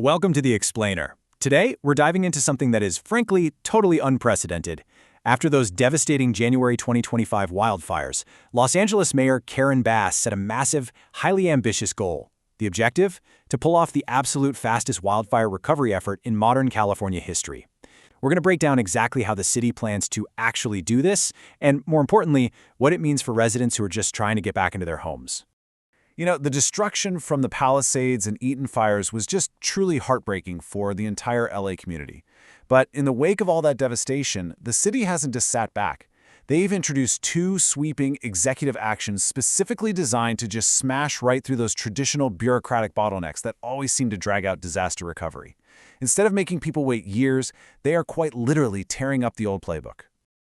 Welcome to The Explainer. Today, we're diving into something that is, frankly, totally unprecedented. After those devastating January 2025 wildfires, Los Angeles Mayor Karen Bass set a massive, highly ambitious goal. The objective? To pull off the absolute fastest wildfire recovery effort in modern California history. We're going to break down exactly how the city plans to actually do this, and more importantly, what it means for residents who are just trying to get back into their homes. You know, the destruction from the Palisades and Eaton fires was just truly heartbreaking for the entire LA community. But in the wake of all that devastation, the city hasn't just sat back. They've introduced two sweeping executive actions specifically designed to just smash right through those traditional bureaucratic bottlenecks that always seem to drag out disaster recovery. Instead of making people wait years, they are quite literally tearing up the old playbook.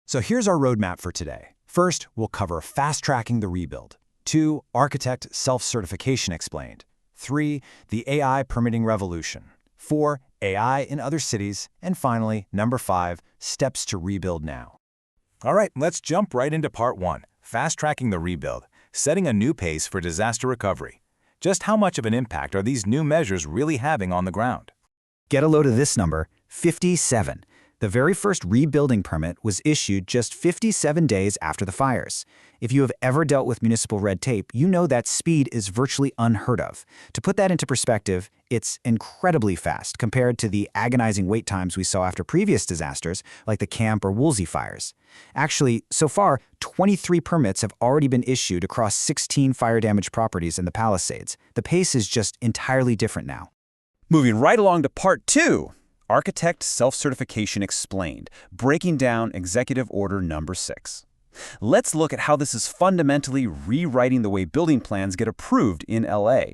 So here's our roadmap for today. First, we'll cover fast-tracking the rebuild. 2. Architect self-certification explained. 3. The AI permitting revolution. 4. AI in other cities. And finally, number 5, steps to rebuild now. All right, let's jump right into part 1, fast-tracking the rebuild, setting a new pace for disaster recovery. Just how much of an impact are these new measures really having on the ground? Get a load of this number, 57. The very first rebuilding permit was issued just 57 days after the fires. If you have ever dealt with municipal red tape, you know that speed is virtually unheard of. To put that into perspective, it's incredibly fast compared to the agonizing wait times we saw after previous disasters like the Camp or Woolsey fires. Actually, so far, 23 permits have already been issued across 16 fire-damaged properties in the Palisades. The pace is just entirely different now. Moving right along to part 2. Architect self-certification explained, breaking down Executive Order number 6. Let's look at how this is fundamentally rewriting the way building plans get approved in LA.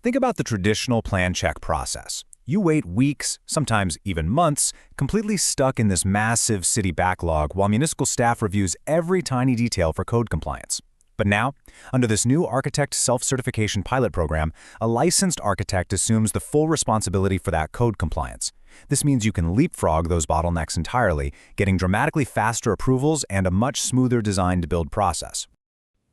Think about the traditional plan check process. You wait weeks, sometimes even months, completely stuck in this massive city backlog while municipal staff reviews every tiny detail for code compliance. But now, under this new architect self-certification pilot program, a licensed architect assumes the full responsibility for that code compliance. This means you can leapfrog those bottlenecks entirely, getting dramatically faster approvals and a much smoother design-to-build process.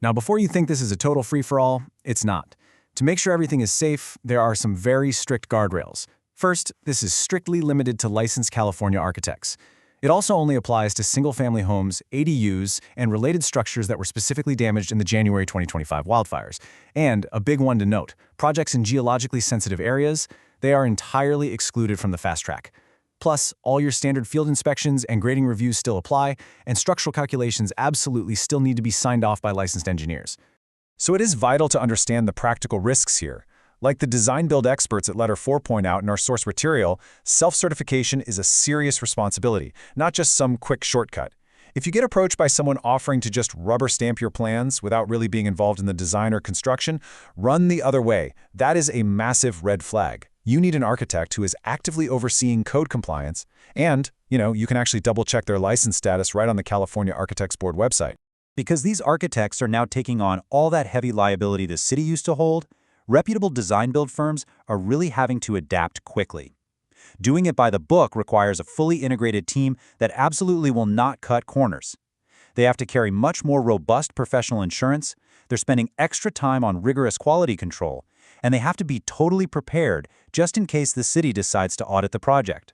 Now, before you think this is a total free-for-all, it's not. To make sure everything is safe, there are some very strict guardrails. First, this is strictly limited to licensed California architects. It also only applies to single-family homes, ADUs, and related structures that were specifically damaged in the January 2025 wildfires. And, a big one to note, projects in geologically sensitive areas, they are entirely excluded from the fast track. Plus, all your standard field inspections and grading reviews still apply, and structural calculations absolutely still need to be signed off by licensed engineers. So it is vital to understand the practical risks here. Like the design-build experts at Letter 4 point out in our source material, self-certification is a serious responsibility, not just some quick shortcut. If you get approached by someone offering to just rubber stamp your plans without really being involved in the design or construction, run the other way. That is a massive red flag. You need an architect who is actively overseeing code compliance, and, you can actually double-check their license status right on the California Architects Board website. Because these architects are now taking on all that heavy liability the city used to hold, reputable design-build firms are really having to adapt quickly. Doing it by the book requires a fully integrated team that absolutely will not cut corners. They have to carry much more robust professional insurance, they're spending extra time on rigorous quality control, and they have to be totally prepared just in case the city decides to audit the project.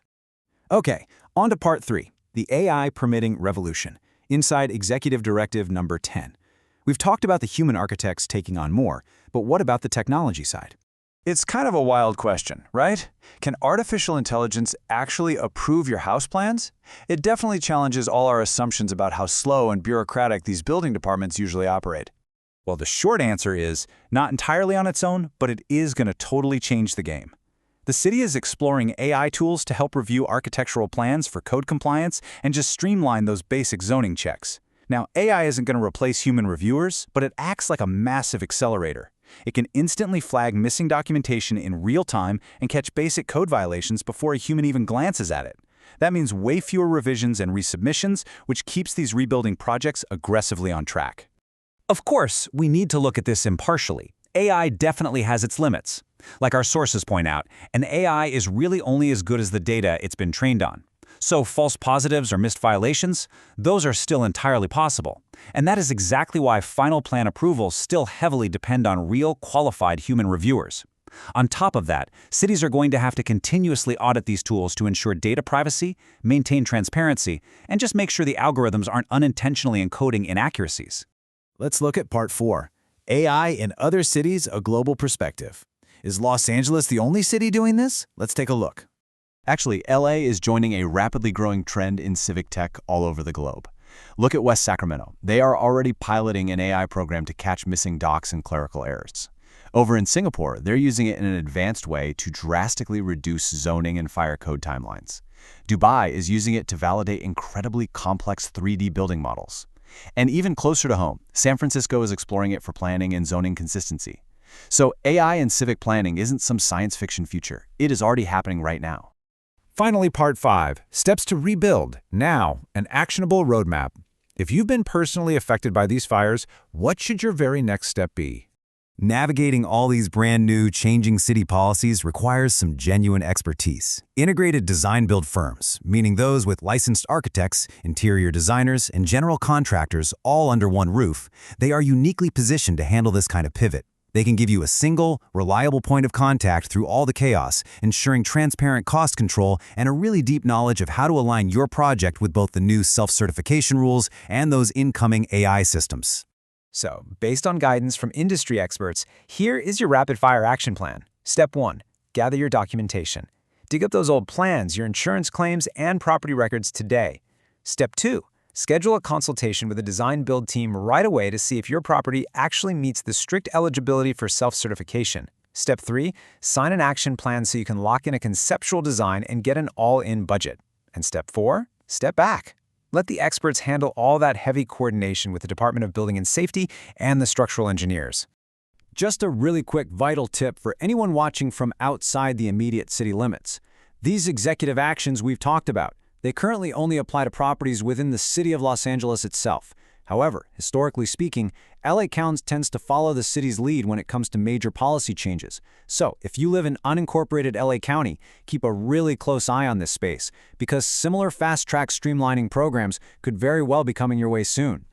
Okay, on to part 3, the AI permitting revolution, inside Executive Directive number 10. We've talked about the human architects taking on more, but what about the technology side? It's kind of a wild question, right? Can artificial intelligence actually approve your house plans? It definitely challenges all our assumptions about how slow and bureaucratic these building departments usually operate. Well, the short answer is, not entirely on its own, but it is going to totally change the game. The city is exploring AI tools to help review architectural plans for code compliance and just streamline those basic zoning checks. Now, AI isn't going to replace human reviewers, but it acts like a massive accelerator. It can instantly flag missing documentation in real time and catch basic code violations before a human even glances at it. That means way fewer revisions and resubmissions, which keeps these rebuilding projects aggressively on track. Of course, we need to look at this impartially. AI definitely has its limits. Like our sources point out, an AI is really only as good as the data it's been trained on. So false positives or missed violations, those are still entirely possible. And that is exactly why final plan approvals still heavily depend on real, qualified human reviewers. On top of that, cities are going to have to continuously audit these tools to ensure data privacy, maintain transparency, and just make sure the algorithms aren't unintentionally encoding inaccuracies. Let's look at Part 4. AI in other cities, a global perspective. Is Los Angeles the only city doing this? Let's take a look. Actually, LA is joining a rapidly growing trend in civic tech all over the globe. Look at West Sacramento. They are already piloting an AI program to catch missing docs and clerical errors. Over in Singapore, they're using it in an advanced way to drastically reduce zoning and fire code timelines. Dubai is using it to validate incredibly complex 3D building models. And even closer to home, San Francisco is exploring it for planning and zoning consistency. So AI in civic planning isn't some science fiction future. It is already happening right now. Finally, Part 5. Steps to rebuild. Now, an actionable roadmap. If you've been personally affected by these fires, what should your very next step be? Navigating all these brand new, changing city policies requires some genuine expertise. Integrated design-build firms, meaning those with licensed architects, interior designers, and general contractors all under one roof, they are uniquely positioned to handle this kind of pivot. They can give you a single, reliable point of contact through all the chaos, ensuring transparent cost control and a really deep knowledge of how to align your project with both the new self-certification rules and those incoming AI systems. So, based on guidance from industry experts, here is your rapid-fire action plan. Step 1. Gather your documentation. Dig up those old plans, your insurance claims, and property records today. Step 2. Schedule a consultation with a design-build team right away to see if your property actually meets the strict eligibility for self-certification. Step 3. Sign an action plan so you can lock in a conceptual design and get an all-in budget. And Step 4. Step back. Let the experts handle all that heavy coordination with the Department of Building and Safety and the structural engineers. Just a really quick vital tip for anyone watching from outside the immediate city limits. These executive actions we've talked about, they currently only apply to properties within the city of Los Angeles itself. However, historically speaking, LA County tends to follow the city's lead when it comes to major policy changes. So, if you live in unincorporated LA County, keep a really close eye on this space, because similar fast-track streamlining programs could very well be coming your way soon.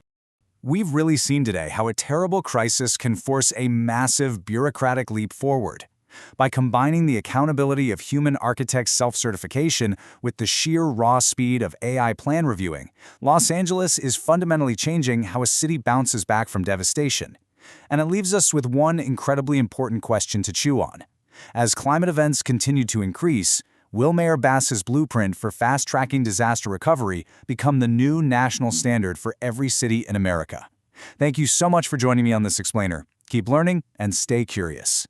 We've really seen today how a terrible crisis can force a massive bureaucratic leap forward. By combining the accountability of human architect self-certification with the sheer raw speed of AI plan reviewing, Los Angeles is fundamentally changing how a city bounces back from devastation. And it leaves us with one incredibly important question to chew on. As climate events continue to increase, will Mayor Bass's blueprint for fast-tracking disaster recovery become the new national standard for every city in America? Thank you so much for joining me on this explainer. Keep learning and stay curious.